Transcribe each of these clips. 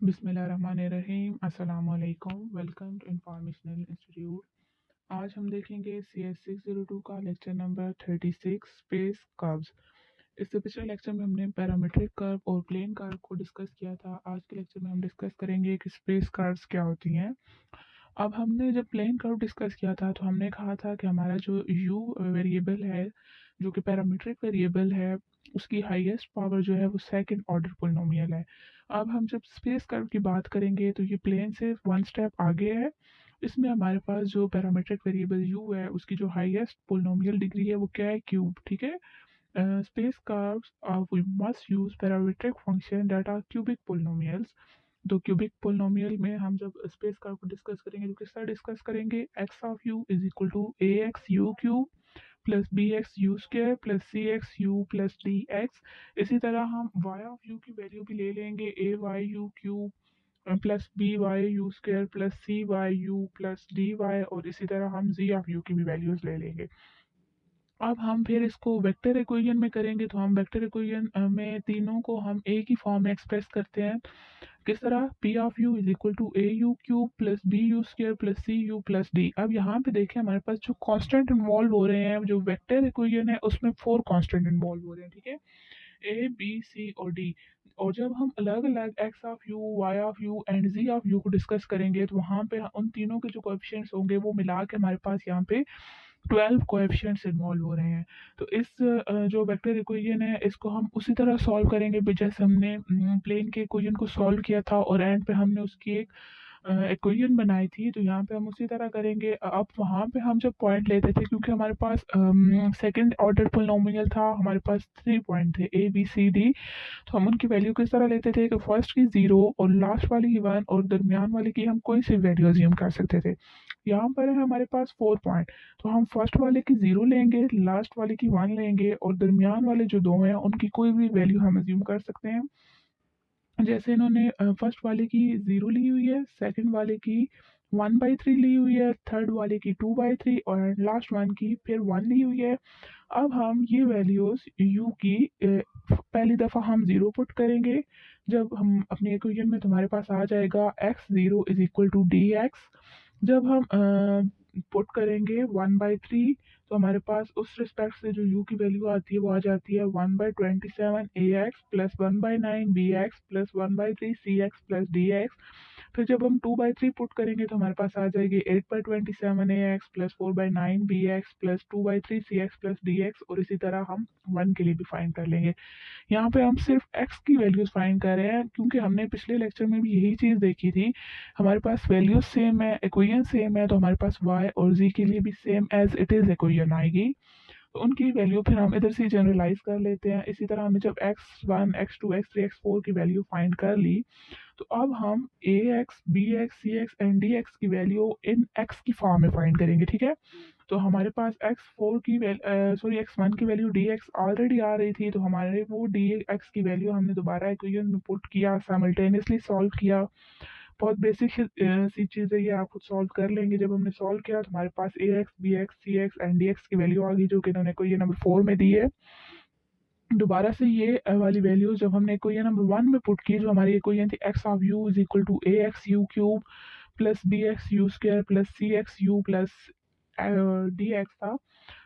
बिस्मिल्लाहिर्रहमानिर्रहीम अस्सलाम वालेकुम। Welcome to informational institute. आज हम देखेंगे CS602 का लेक्चर नंबर 36 स्पेस कर्व्स। इससे पिछले लेक्चर में हमने पैरामीट्रिक कर्व और प्लेन कर्व को डिस्कस किया था। आज के लेक्चर में हम डिस्कस करेंगे कि स्पेस कर्व्स क्या होती हैं। अब हमने जब प्लेन कर्व डिस्कस किया था तो हमने कहा था कि हमारा जो u वेरिएबल है, जो कि पैरामीट्रिक वेरिएबल है, उसकी हाईएस्ट पावर जो है वो सेकंड ऑर्डर पोलिनोमियल है। अब हम जब स्पेस कर्व की बात करेंगे तो ये प्लेन से वन स्टेप आगे है। इसमें हमारे पास जो पैरामीट्रिक वेरिएबल u है उसकी जो हाईएस्ट पोलिनोमियल डिग्री है वो क्या है, क्यूब। ठीक है। Space curves we must use parametric function that are cubic polynomials. तो क्यूबिक पोलिनोमियल में हम जब स्पेस कर्व को डिस्कस करेंगे तो किस तरह डिस्कस करेंगे, x of u is equal to A x you cube plus B x you square plus C x you plus D X. इसी तरह हम y ऑफ u की वैल्यू भी ले लेंगे, A Y U cube plus B Y U square plus C Y U plus D Y, और इसी तरह हम z ऑफ u की भी वैल्यूज ले लेंगे। अब हम फिर इसको वेक्टर इक्वेशन में करेंगे तो हम वेक्टर इक्वेशन में तीनों को हम एक ही फॉर्म में एक्सप्रेस करते हैं। किस तरह, P of u is equal to a u cube plus b u square plus c u plus d. अब यहाँ पे देखें हमारे पास जो कांस्टेंट इन्वॉल्व हो रहे हैं, जो वेक्टर इक्वेशन है उसमें 4 कांस्टेंट इन्वॉल्व हो रहे हैं। ठीक है, ए बी सी और डी। और जब हम अलग अलग x of u, y of u and z of u को डिस्कस करेंगे तो वहाँ पे उन तीनों के जो कोएफिशिएंट्स होंगे वो मिला के हमारे पास यहाँ पे 12 कोएफिशिएंट्स इन्वॉल्व हो रहे हैं। तो इस जो वेक्टर इक्वेशन है इसको हम उसी तरह सॉल्व करेंगे जैसे हमने प्लेन के इक्वेशन को सॉल्व किया था और एंड पे हमने उसकी एक इक्वेशन बनाई थी। तो यहाँ पे हम उसी तरह करेंगे। अब वहाँ पे हम जब पॉइंट लेते थे, क्योंकि हमारे पास सेकंड ऑर्डर पोलिनोमियल था, हमारे पास 3 पॉइंट थे ए बी सी डी। तो हम उनकी वैल्यू किस तरह लेते थे कि फर्स्ट की 0 और लास्ट वाली की 1 और दरमियान वाली की हम कोई सी वैल्यू अज्यूम कर सकते थे। यहाँ पर है हमारे पास 4 पॉइंट, तो हम फर्स्ट वाले की 0 लेंगे, लास्ट वाले की 1 लेंगे और दरमियान वाले जो दो हैं उनकी कोई भी वैल्यू हम अज्यूम कर सकते हैं। जैसे इन्होंने फर्स्ट वाले की 0 ली हुई है, सेकंड वाले की 1/3 ली हुई है, थर्ड वाले की 2/3 और लास्ट वन की फिर 1 ली हुई है। अब हम ये वैल्यूज u की पहली दफ़ा हम 0 पुट करेंगे। जब हम अपने इक्वेशन में तुम्हारे पास आ जाएगा x0 is equal to d x. जब हम पुट करेंगे 1/3 तो हमारे पास उस रिस्पेक्ट से जो u की वैल्यू आती है वो आ जाती है 1/27 ax plus 1/9 bx plus 1/3 cx plus dx। फिर जब हम 2/3 पुट करेंगे तो हमारे पास आ जाएगी 8/27 ax plus 4/9 bx plus 2/3 cx plus dx, और इसी तरह हम 1 के लिए भी फाइंड कर लेंगे। यहाँ पे हम सिर्फ x की वैल्यूज फाइंड कर रहे हैं क्योंकि हमने पिछले लेक्चर में भी यही चीज़ देखी थी। हमारे पास वैल्यूज सेम है, इक्वेशन सेम है, तो हमारे पास y और z के लिए भी same as it is equation आएगी। तो उनकी वैल्यू फिर हम इधर से जनरलाइज कर लेते हैं। इसी तरह हमने जब x1 x2 x3 x4 की वैल्यू फाइंड कर ली तो अब हम ax bx cx and dx की वैल्यू इन x की फॉर्म में फाइंड करेंगे। ठीक है, तो हमारे पास x4 की x1 की वैल्यू dx ऑलरेडी आ रही थी, तो हमारे वो dx की वैल्यू हमने दोबारा इक्वेशन में पुट किया, साइमल्टेनियसली सॉल्व किया। बहुत बेसिक सी चीज़ है ये, आप खुद सॉल्व कर लेंगे। जब हमने सॉल्व किया तो हमारे पास ax bx cx and dx की वैल्यू आ गई, जो कि इन्होंने कोई नंबर 4 में दी है। दोबारा से ये वाली वैल्यू जब हमने कोई नंबर 1 में पुट की, जो हमारी इक्वेशन थी x of u is equal to A x you cube plus B x you square plus C x you plus D x था।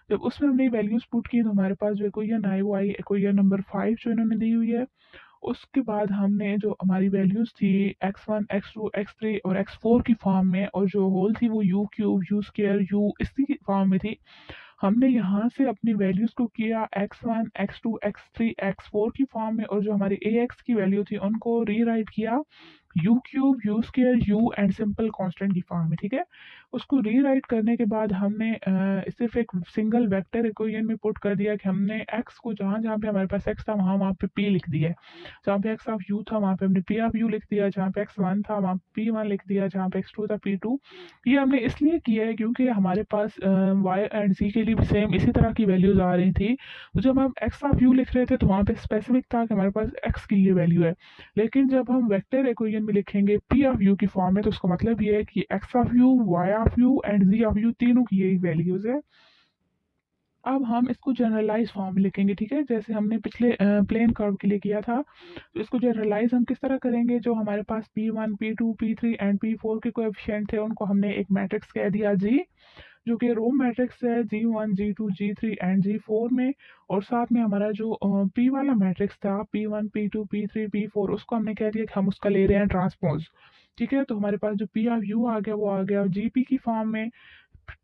जब उसमें हमने वैल्यूज पुट की तो हमारे पास जो इक्वेशन आई वो आई इक्वेशन नंबर 5 जो इन्होंने दी हुई है। उसके बाद हमने जो हमारी वैल्यूज थी x1 x2 x3 और x4 की फॉर्म में, और जो होल थी वो u cube u square u इसी फॉर्म में थी। हमने यहाँ से अपनी वैल्यूज को किया x1 x2 x3 x4 की फॉर्म में, और जो हमारी ax की वैल्यू थी उनको रीराइट किया u cube u square u and simple constant की फॉर्म में। ठीक है, उसको रीराइट करने के बाद हमने सिर्फ एक सिंगल वेक्टर इक्वेशन में पुट कर दिया कि हमने x को जहाँ जहाँ पे हमारे पास x था वहाँ वहाँ पे p लिख दिया है। जहाँ पे x ऑफ u था वहाँ पे हमने p ऑफ u लिख दिया, जहाँ पे x1 था वहाँ p1 लिख दिया, जहाँ पे x2 था p2। ये हमने इसलिए किया है क्योंकि हमारे पास y एंड z के लिए भी सेम इसी तरह की वैल्यूज आ रही थी। तो जब हम x ऑफ u लिख रहे थे तो वहाँ पे स्पेसिफिक था कि हमारे पास x की ये वैल्यू है, लेकिन जब हम वेक्टर इक्वेशन में लिखेंगे p ऑफ u की फॉर्म में तो उसका मतलब ये है कि x of u, y of u and z of u तीनों की यही वैल्यूज है। अब हम इसको जनरलाइज फॉर्म में लिखेंगे, ठीक है, जैसे हमने पिछले प्लेन कर्व के लिए किया था। तो इसको जनरलाइज हम किस तरह करेंगे, जो हमारे पास P1 P2 P3 and P4 के कोएफिशिएंट थे उनको हमने एक मैट्रिक्स कह दिया G, जो कि रो मैट्रिक्स है G1 G2 G3 and G4 में। और साथ में हमारा जो P वाला मैट्रिक्स था P1 P2 P3 P4, उसको हमने कह दिया कि हम उसका ले रहे हैं ट्रांसपोज। ठीक है, तो हमारे पास जो P ऑफ U आ गया वो आ गया GP की फॉर्म में।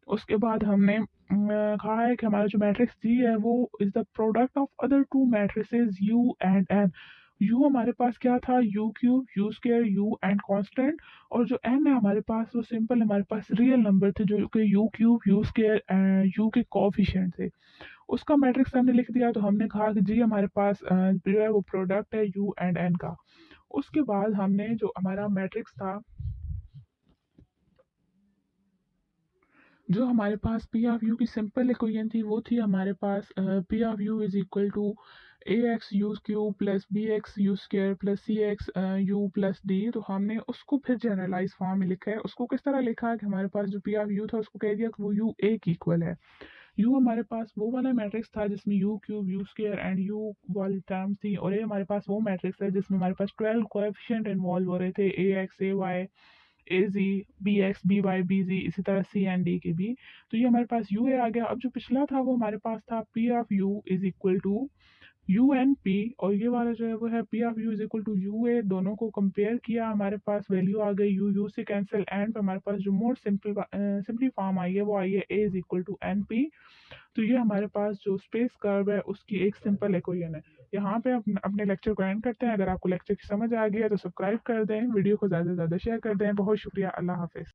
उसके बाद हमने कहा है कि हमारा जो मैट्रिक्स जी है वो is the product of other two matrices U and N. U हमारे पास क्या था, u cube u square u and constant. और जो एन है हमारे पास वो सिंपल हमारे पास रियल नंबर थे जो कि you cube u square you के कोएफिशिएंट थे। उसका मैट्रिक्स हमने लिख दिया, तो हमने कहा कि जी हमारे पास जो है वो प्रोडक्ट है यू एंड एन का। उसके बाद हमने जो हमारा मैट्रिक्स था, जो हमारे पास पी ऑफ यू की सिंपल इक्वेशन थी वो थी हमारे पास P of U is equal to A x you cube plus B x you square plus C x you plus D. तो हमने उसको फिर जनरलाइज फॉर्म में लिखा है। उसको किस तरह लिखा है कि हमारे पास जो पी ऑफ यू था उसको कह दिया कि वो यू ए की इक्वल है। यू हमारे पास वो वाला मैट्रिक्स था जिसमें you cube u square and you वाली टर्म्स थी, और ये हमारे पास वो मैट्रिक्स है जिसमें हमारे पास 12 कोएफिशिएंट इन्वॉल्व हो रहे थे, A X A Y A Z B X B Y B Z, इसी तरह सी एंड डी के भी। तो ये हमारे पास यू ए आ गया। अब जो पिछला था वो हमारे पास था P of U is equal to U N P, और ये वाला जो है वो है P of U is equal to U A. दोनों को कंपेयर किया, हमारे पास वैल्यू आ गई यू यू से कैंसिल, एंड हमारे पास जो मोर सिंपली फॉर्म आई है वो आई है A is equal to N P. तो ये हमारे पास जो स्पेस कर्व है उसकी एक सिंपल इक्वेशन है। यहाँ पे अपने लेक्चर को एंड करते हैं। अगर आपको लेक्चर की समझ आ गई है तो सब्सक्राइब कर दें, वीडियो को ज़्यादा से ज़्यादा शेयर कर दें। बहुत शुक्रिया, अल्लाह हाफिज़।